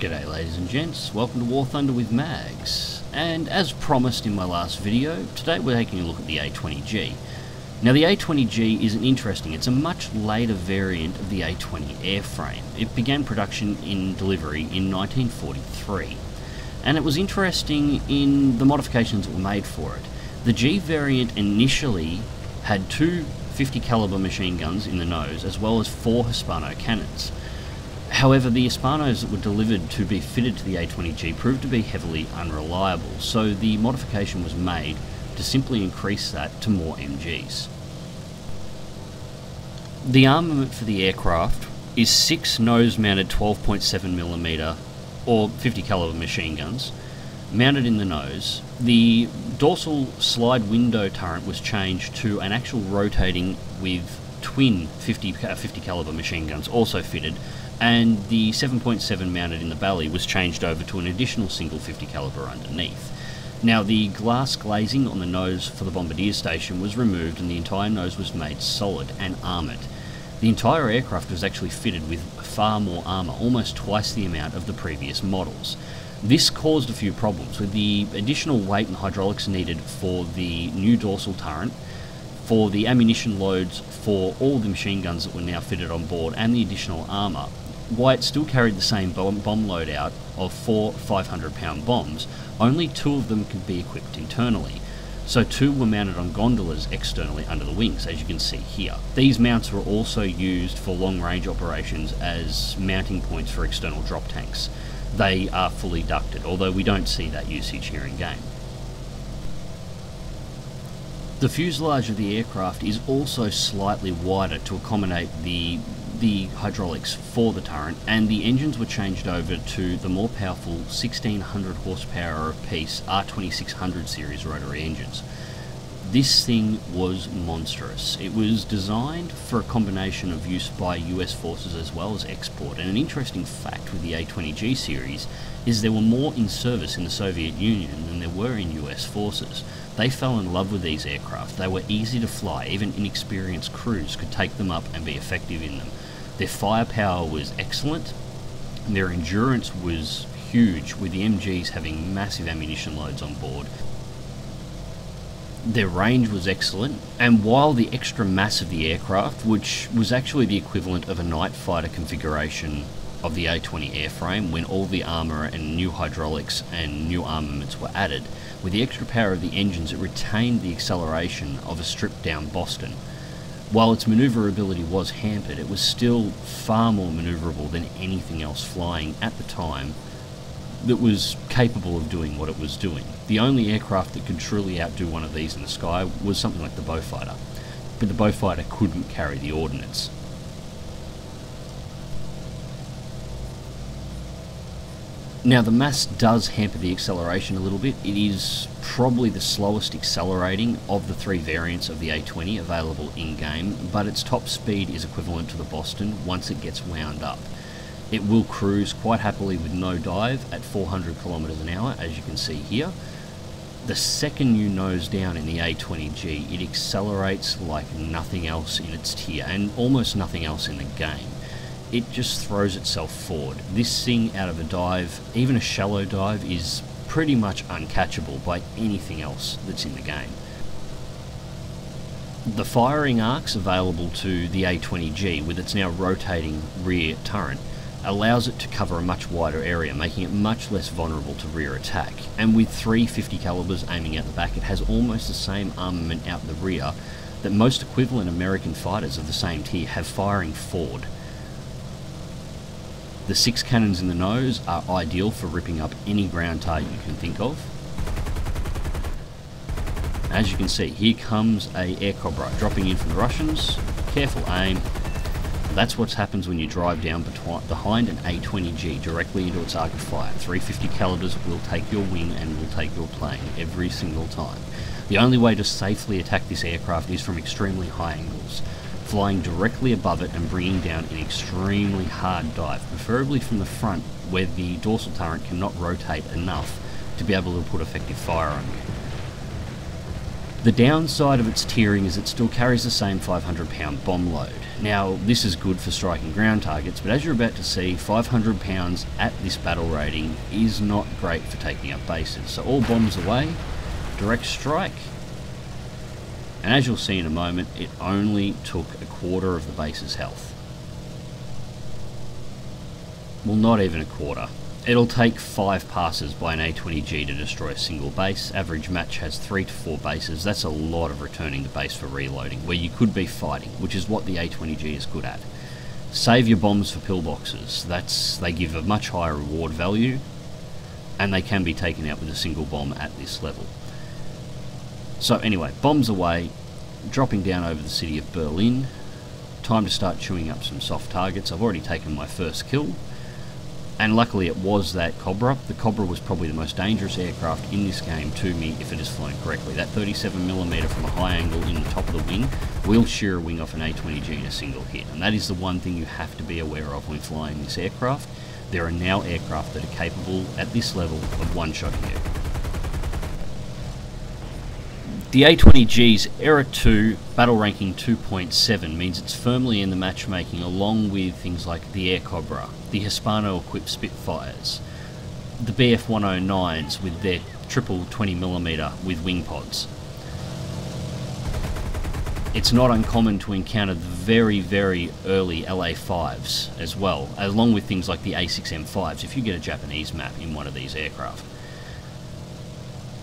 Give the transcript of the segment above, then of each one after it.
G'day ladies and gents, welcome to War Thunder with Mags, and as promised in my last video, today we're taking a look at the A20G. Now the A20G isn't interesting, it's a much later variant of the A20 Airframe. It began production in delivery in 1943, and it was interesting in the modifications that were made for it. The G variant initially had two 50 caliber machine guns in the nose, as well as 4 Hispano cannons. However, the Hispanos that were delivered to be fitted to the A20G proved to be heavily unreliable, so the modification was made to simply increase that to more MGs. The armament for the aircraft is 6 nose-mounted 12.7mm or 50 caliber machine guns, mounted in the nose. The dorsal slide window turret was changed to an actual rotating with twin 50 caliber machine guns also fitted, and the 7.7 mounted in the belly was changed over to an additional single 50 caliber underneath. Now the glass glazing on the nose for the bombardier station was removed and the entire nose was made solid and armoured. The entire aircraft was actually fitted with far more armour, almost twice the amount of the previous models. This caused a few problems with the additional weight and hydraulics needed for the new dorsal turret, for the ammunition loads for all the machine guns that were now fitted on board, and the additional armour. While it still carried the same bomb loadout of 4 500-pound bombs, only 2 of them could be equipped internally. So 2 were mounted on gondolas externally under the wings, as you can see here. These mounts were also used for long-range operations as mounting points for external drop tanks. They are fully ducted, although we don't see that usage here in game. The fuselage of the aircraft is also slightly wider to accommodate the hydraulics for the turret, and the engines were changed over to the more powerful 1600 horsepower apiece R2600 series rotary engines. This thing was monstrous. It was designed for a combination of use by US forces as well as export, and an interesting fact with the A20G series is there were more in service in the Soviet Union than there were in US forces. They fell in love with these aircraft. They were easy to fly, even inexperienced crews could take them up and be effective in them. Their firepower was excellent, and their endurance was huge, with the MGs having massive ammunition loads on board. Their range was excellent, and while the extra mass of the aircraft, which was actually the equivalent of a night fighter configuration of the A20 Airframe when all the armour and new hydraulics and new armaments were added, with the extra power of the engines it retained the acceleration of a stripped down Boston. While its manoeuvrability was hampered, it was still far more manoeuvrable than anything else flying at the time that was capable of doing what it was doing. The only aircraft that could truly outdo one of these in the sky was something like the Beaufighter, but the Beaufighter couldn't carry the ordnance. Now the mass does hamper the acceleration a little bit. It is probably the slowest accelerating of the 3 variants of the A20 available in-game, but its top speed is equivalent to the Boston once it gets wound up. It will cruise quite happily with no dive at 400 kilometers an hour, as you can see here. The second you nose down in the A20G, it accelerates like nothing else in its tier, and almost nothing else in the game. It just throws itself forward. This thing out of a dive, even a shallow dive, is pretty much uncatchable by anything else that's in the game. The firing arcs available to the A20G, with its now rotating rear turret, allows it to cover a much wider area, making it much less vulnerable to rear attack. And with 3 50 calibers aiming out the back, it has almost the same armament out the rear that most equivalent American fighters of the same tier have firing forward. The 6 cannons in the nose are ideal for ripping up any ground target you can think of. As you can see, here comes a Air Cobra dropping in from the Russians. Careful aim. That's what happens when you drive down behind an A20G directly into its arc of fire. 350 calibers will take your wing and will take your plane every single time. The only way to safely attack this aircraft is from extremely high angles, flying directly above it and bringing down an extremely hard dive, preferably from the front where the dorsal turret cannot rotate enough to be able to put effective fire on you. The downside of its tiering is it still carries the same 500-pound bomb load. Now, this is good for striking ground targets, but as you're about to see, 500 pounds at this battle rating is not great for taking up bases. So all bombs away, direct strike. And as you'll see in a moment, it only took a quarter of the base's health. Well, not even a quarter. It'll take 5 passes by an A20G to destroy a single base. Average match has 3 to 4 bases. That's a lot of returning the base for reloading, where you could be fighting, which is what the A20G is good at. Save your bombs for pillboxes. They give a much higher reward value, and they can be taken out with a single bomb at this level. So anyway, bombs away, dropping down over the city of Berlin. Time to start chewing up some soft targets. I've already taken my first kill. And luckily it was that Cobra. The Cobra was probably the most dangerous aircraft in this game to me if it is flown correctly. That 37mm from a high angle in the top of the wing will shear a wing off an A20G in a single hit. And that is the one thing you have to be aware of when flying this aircraft. There are now aircraft that are capable at this level of one-shotting you. The A20G's Era 2 battle ranking 2.7 means it's firmly in the matchmaking along with things like the Air Cobra, the Hispano-equipped Spitfires, the BF-109s with their triple 20mm with wing pods. It's not uncommon to encounter the very, very early LA-5s as well, along with things like the A6M5s if you get a Japanese map in one of these aircraft.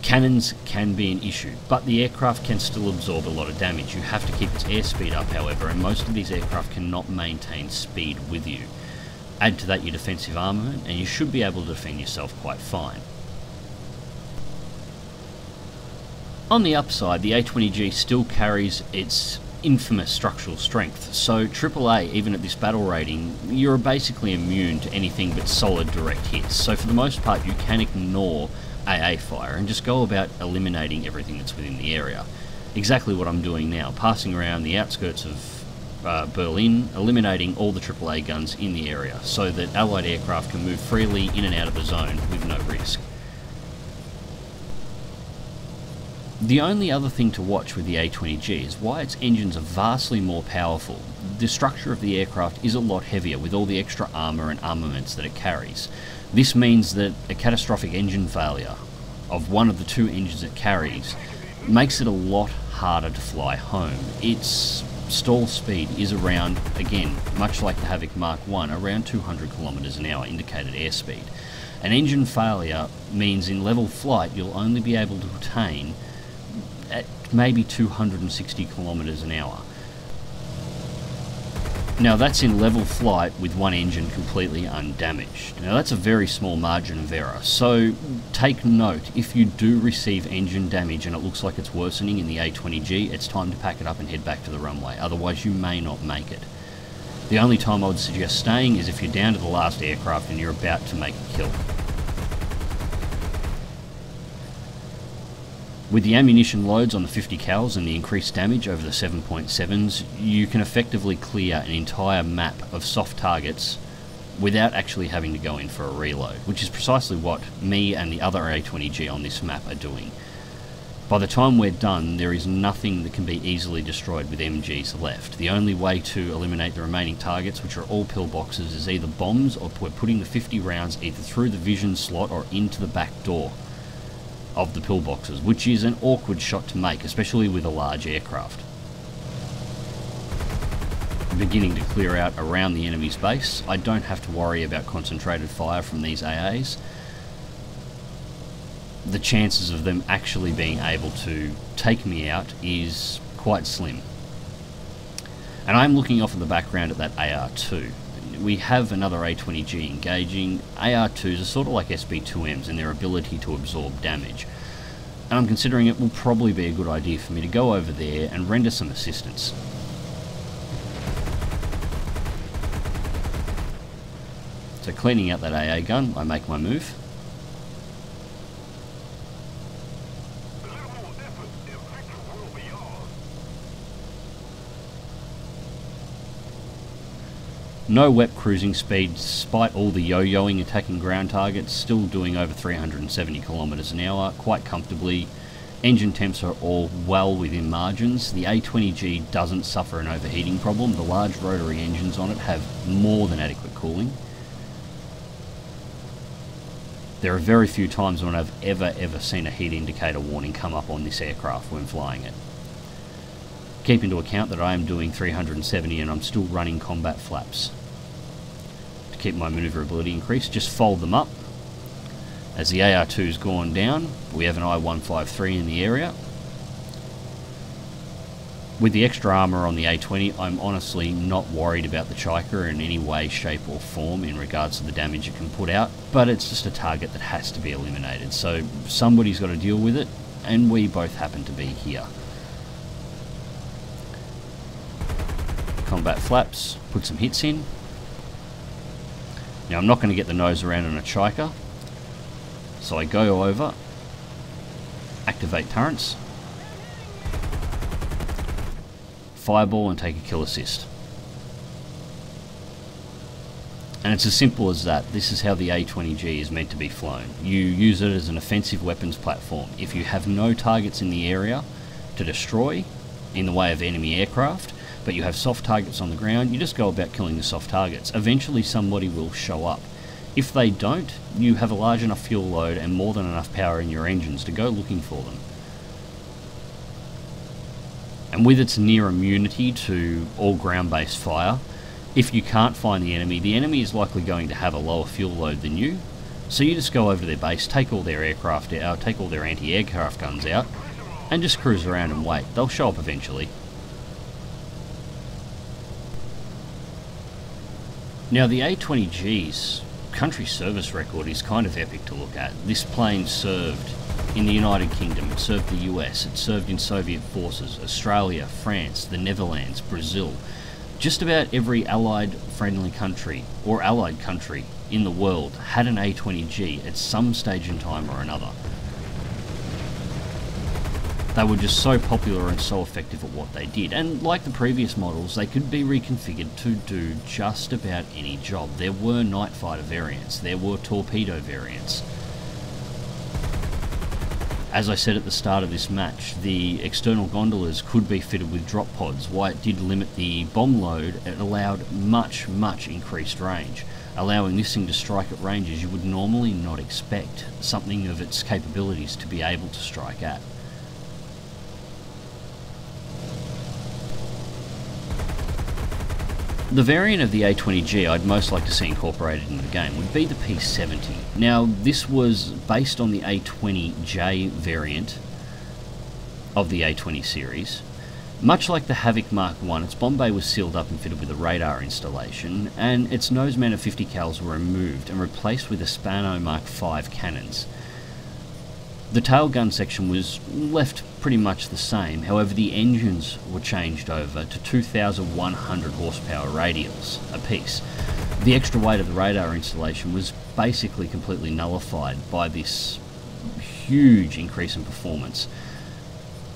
Cannons can be an issue, but the aircraft can still absorb a lot of damage. You have to keep its airspeed up, however, and most of these aircraft cannot maintain speed with you. Add to that your defensive armament, and you should be able to defend yourself quite fine. On the upside, the A20G still carries its infamous structural strength, so AAA, even at this battle rating, you're basically immune to anything but solid direct hits. So for the most part, you can ignore AA fire and just go about eliminating everything that's within the area. Exactly what I'm doing now, passing around the outskirts of Berlin, eliminating all the AAA guns in the area so that Allied aircraft can move freely in and out of the zone with no risk. The only other thing to watch with the A20G is why its engines are vastly more powerful. The structure of the aircraft is a lot heavier with all the extra armour and armaments that it carries. This means that a catastrophic engine failure of one of the 2 engines it carries makes it a lot harder to fly home. Its stall speed is around, again, much like the Havoc Mark I, around 200 kilometers an hour indicated airspeed. An engine failure means in level flight you'll only be able to attain at maybe 260 kilometers an hour. Now that's in level flight with one engine completely undamaged. Now that's a very small margin of error, so take note, if you do receive engine damage and it looks like it's worsening in the A20G, it's time to pack it up and head back to the runway, otherwise you may not make it. The only time I would suggest staying is if you're down to the last aircraft and you're about to make a kill. With the ammunition loads on the 50 cals and the increased damage over the 7.7s, you can effectively clear an entire map of soft targets without actually having to go in for a reload, which is precisely what me and the other A20G on this map are doing. By the time we're done, there is nothing that can be easily destroyed with MGs left. The only way to eliminate the remaining targets, which are all pillboxes, is either bombs or we're putting the 50 rounds either through the vision slot or into the back door of the pillboxes, which is an awkward shot to make, especially with a large aircraft. Beginning to clear out around the enemy's base. I don't have to worry about concentrated fire from these AAs. The chances of them actually being able to take me out is quite slim. And I'm looking off in the background at that AR2. We have another A20G engaging. AR2s are sort of like SB2Ms in their ability to absorb damage. And I'm considering it will probably be a good idea for me to go over there and render some assistance. So cleaning out that AA gun, I make my move. No WEP cruising speed despite all the yo-yoing attacking ground targets, still doing over 370 kilometers an hour quite comfortably. Engine temps are all well within margins. The A20G doesn't suffer an overheating problem. The large rotary engines on it have more than adequate cooling. There are very few times when I've ever seen a heat indicator warning come up on this aircraft when flying it. Keep into account that I am doing 370 and I'm still running combat flaps. To keep my manoeuvrability increased, just fold them up. As the AR2's gone down, we have an I-153 in the area. With the extra armour on the A20, I'm honestly not worried about the Chiker in any way, shape or form in regards to the damage it can put out, but it's just a target that has to be eliminated, so somebody's got to deal with it, and we both happen to be here. Combat flaps, put some hits in. Now I'm not going to get the nose around on a Chiker, so I go over, activate turrets, fireball and take a kill assist. And it's as simple as that. This is how the A20G is meant to be flown. You use it as an offensive weapons platform. If you have no targets in the area to destroy in the way of enemy aircraft, but you have soft targets on the ground, you just go about killing the soft targets. Eventually somebody will show up. If they don't, you have a large enough fuel load and more than enough power in your engines to go looking for them. And with its near immunity to all ground-based fire, if you can't find the enemy is likely going to have a lower fuel load than you. So you just go over to their base, take all their aircraft out, take all their anti-aircraft guns out, and just cruise around and wait. They'll show up eventually. Now the A20G's country service record is kind of epic to look at. This plane served in the United Kingdom, it served the US, it served in Soviet forces, Australia, France, the Netherlands, Brazil. Just about every allied friendly country or allied country in the world had an A20G at some stage in time or another. They were just so popular and so effective at what they did, and like the previous models, they could be reconfigured to do just about any job. There were night fighter variants, there were torpedo variants. As I said at the start of this match, the external gondolas could be fitted with drop pods. While it did limit the bomb load, it allowed much increased range, allowing this thing to strike at ranges you would normally not expect something of its capabilities to be able to strike at. The variant of the A20G I'd most like to see incorporated into the game would be the P70. Now, this was based on the A20J variant of the A20 series. Much like the Havoc Mark I, its bomb bay was sealed up and fitted with a radar installation, and its nose mounted 50 cals were removed and replaced with a Spano Mark V cannons. The tail gun section was left pretty much the same, however the engines were changed over to 2,100 horsepower radials apiece. The extra weight of the radar installation was basically completely nullified by this huge increase in performance.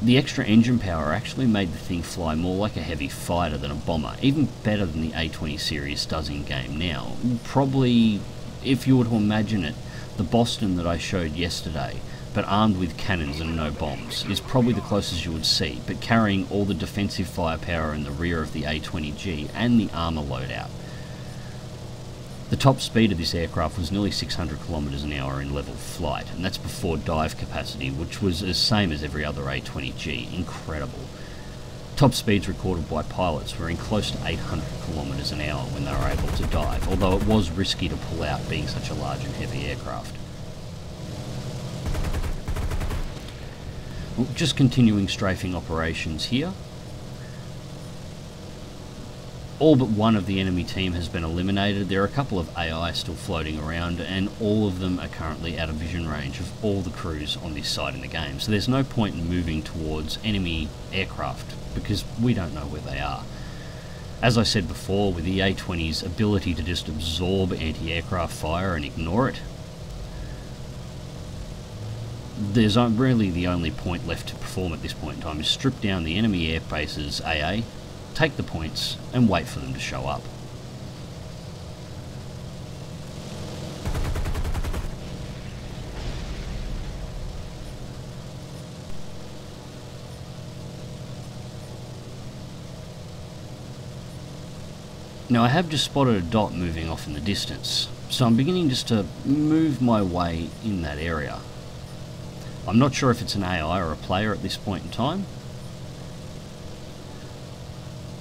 The extra engine power actually made the thing fly more like a heavy fighter than a bomber, even better than the A20 series does in game now. Probably, if you were to imagine it, the Boston that I showed yesterday, but armed with cannons and no bombs, is probably the closest you would see, but carrying all the defensive firepower in the rear of the A20G and the armour loadout. The top speed of this aircraft was nearly 600 km an hour in level flight, and that's before dive capacity, which was the same as every other A20G. Incredible. Top speeds recorded by pilots were in close to 800 km an hour when they were able to dive, although it was risky to pull out being such a large and heavy aircraft. Well, just continuing strafing operations here. All but one of the enemy team has been eliminated. There are a couple of AI still floating around, and all of them are currently out of vision range of all the crews on this side in the game. So there's no point in moving towards enemy aircraft because we don't know where they are. As I said before, with the A20's ability to just absorb anti-aircraft fire and ignore it, there's really the only point left to perform at this point in time is strip down the enemy air bases AA, take the points, and wait for them to show up. Now I have just spotted a dot moving off in the distance, so I'm beginning just to move my way in that area. I'm not sure if it's an AI or a player at this point in time.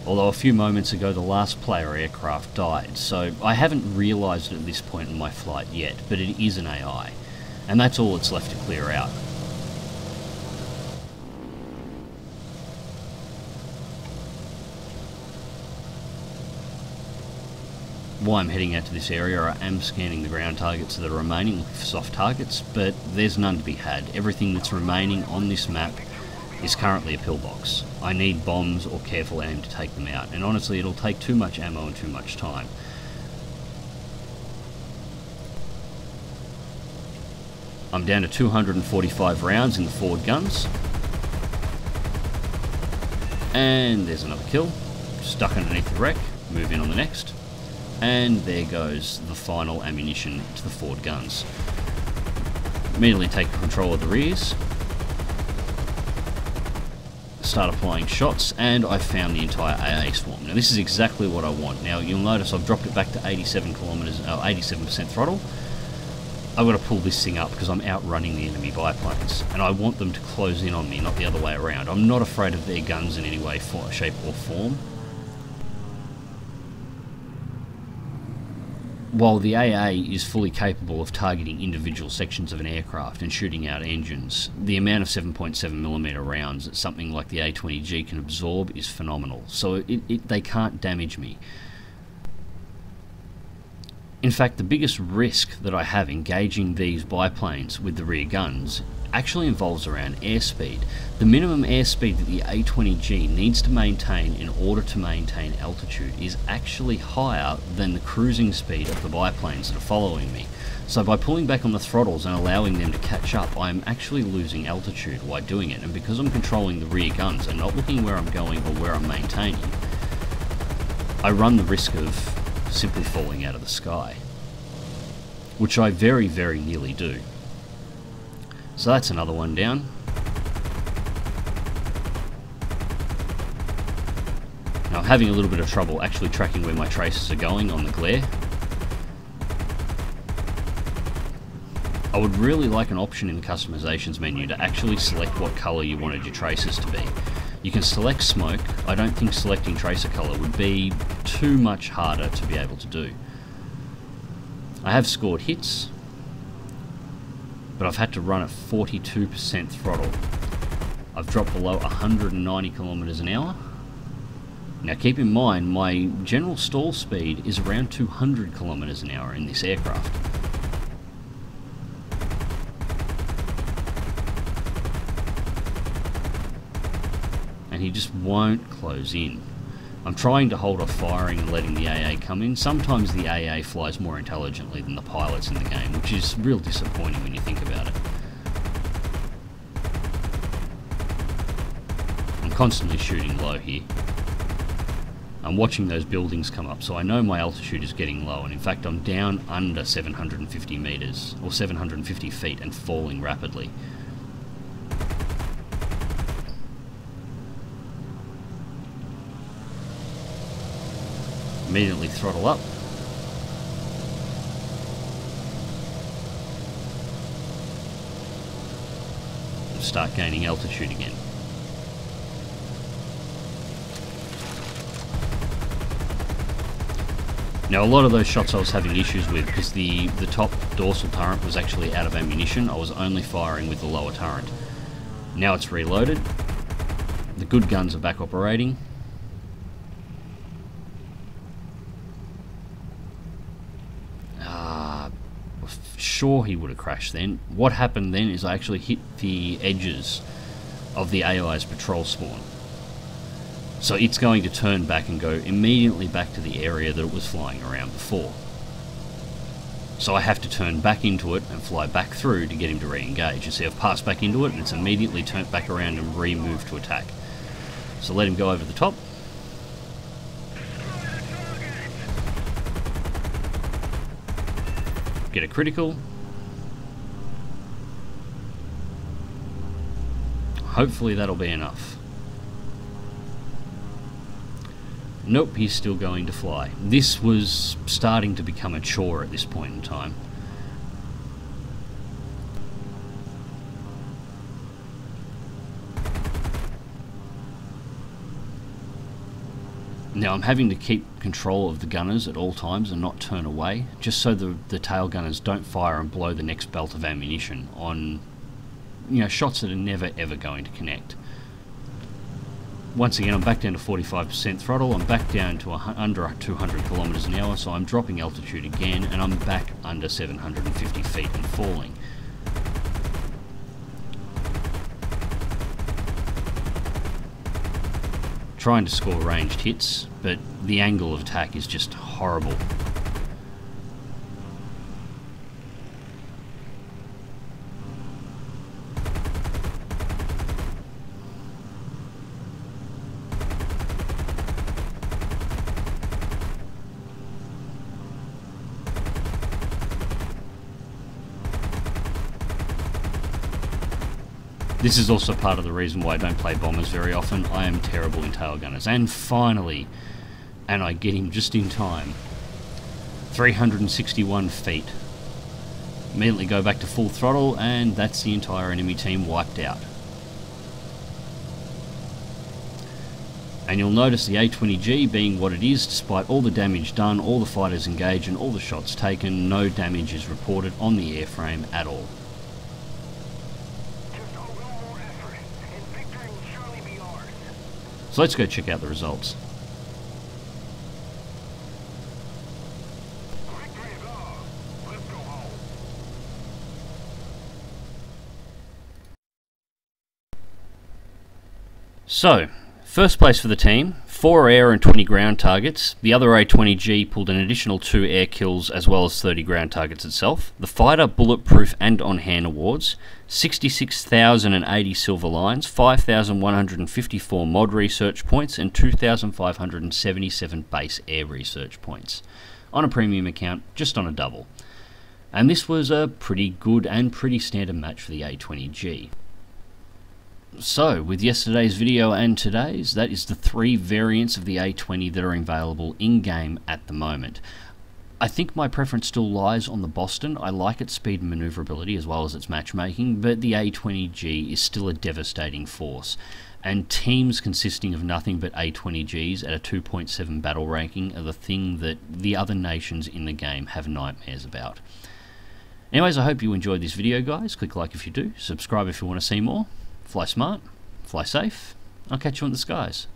Although a few moments ago the last player aircraft died, so I haven't realised it at this point in my flight yet, but it is an AI, and that's all that's left to clear out. While I'm heading out to this area, I am scanning the ground targets that are remaining, looking for soft targets, but there's none to be had. Everything that's remaining on this map is currently a pillbox. I need bombs or careful aim to take them out, and honestly it'll take too much ammo and too much time. I'm down to 245 rounds in the forward guns. And there's another kill. Stuck underneath the wreck. Move in on the next. And there goes the final ammunition to the forward guns. Immediately take control of the rears. Start applying shots, and I found the entire AA swarm. Now this is exactly what I want. Now you'll notice I've dropped it back to 87 kilometers, 87% throttle. I've got to pull this thing up because I'm outrunning the enemy biplanes, and I want them to close in on me, not the other way around. I'm not afraid of their guns in any way, shape or form. While the AA is fully capable of targeting individual sections of an aircraft and shooting out engines, the amount of 7.7mm rounds that something like the A20G can absorb is phenomenal, so they can't damage me. In fact, the biggest risk that I have engaging these biplanes with the rear guns actually involves around airspeed. The minimum airspeed that the A20G needs to maintain in order to maintain altitude is actually higher than the cruising speed of the biplanes that are following me. So by pulling back on the throttles and allowing them to catch up, I'm actually losing altitude while doing it, and because I'm controlling the rear guns and not looking where I'm going or where I'm maintaining, I run the risk of simply falling out of the sky, which I very, very nearly do. So that's another one down. Now I'm having a little bit of trouble actually tracking where my traces are going on the glare. I would really like an option in the customizations menu to actually select what colour you wanted your traces to be. You can select smoke. I don't think selecting tracer colour would be too much harder to be able to do. I have scored hits, but I've had to run at 42% throttle. I've dropped below 190 kilometers an hour. Now keep in mind, my general stall speed is around 200 kilometers an hour in this aircraft. And he just won't close in. I'm trying to hold off firing and letting the AA come in. Sometimes the AA flies more intelligently than the pilots in the game, which is real disappointing when you think about it. I'm constantly shooting low here. I'm watching those buildings come up, so I know my altitude is getting low, and in fact I'm down under 750 meters, or 750 feet, and falling rapidly. Immediately throttle up. And start gaining altitude again. Now a lot of those shots I was having issues with because the top dorsal turret was actually out of ammunition. I was only firing with the lower turret. Now it's reloaded. The good guns are back operating. Sure, he would have crashed then. What happened then is I actually hit the edges of the AI's patrol spawn. So it's going to turn back and go immediately back to the area that it was flying around before. So I have to turn back into it and fly back through to get him to re-engage. You see I've passed back into it and it's immediately turned back around and re-moved to attack. So let him go over the top. Get a critical. Hopefully that'll be enough. Nope, he's still going to fly. This was starting to become a chore at this point in time. Now I'm having to keep control of the gunners at all times and not turn away, just so the tail gunners don't fire and blow the next belt of ammunition on, shots that are never ever going to connect. Once again, I'm back down to 45% throttle, I'm back down to under 200 kilometers an hour, so I'm dropping altitude again, and I'm back under 750 feet and falling. Trying to score ranged hits, but the angle of attack is just horrible. This is also part of the reason why I don't play bombers very often. I am terrible in tail gunners. And finally, and I get him just in time, 361 feet. Immediately go back to full throttle, and that's the entire enemy team wiped out. And you'll notice the A20G being what it is, despite all the damage done, all the fighters engaged and all the shots taken, no damage is reported on the airframe at all. So let's go check out the results. So, first place for the team, 4 air and 20 ground targets. The other A20G pulled an additional 2 air kills as well as 30 ground targets itself. The fighter, bulletproof and on-hand awards, 66,080 silver lines, 5,154 mod research points and 2,577 base air research points. On a premium account, just on a double. And this was a pretty good and pretty standard match for the A20G. So, with yesterday's video and today's, that is the 3 variants of the A20 that are available in-game at the moment. I think my preference still lies on the Boston. I like its speed and manoeuvrability as well as its matchmaking, but the A20G is still a devastating force. And teams consisting of nothing but A20Gs at a 2.7 battle ranking are the thing that the other nations in the game have nightmares about. Anyways, I hope you enjoyed this video, guys. Click like if you do, subscribe if you want to see more. Fly smart, fly safe, I'll catch you in the skies.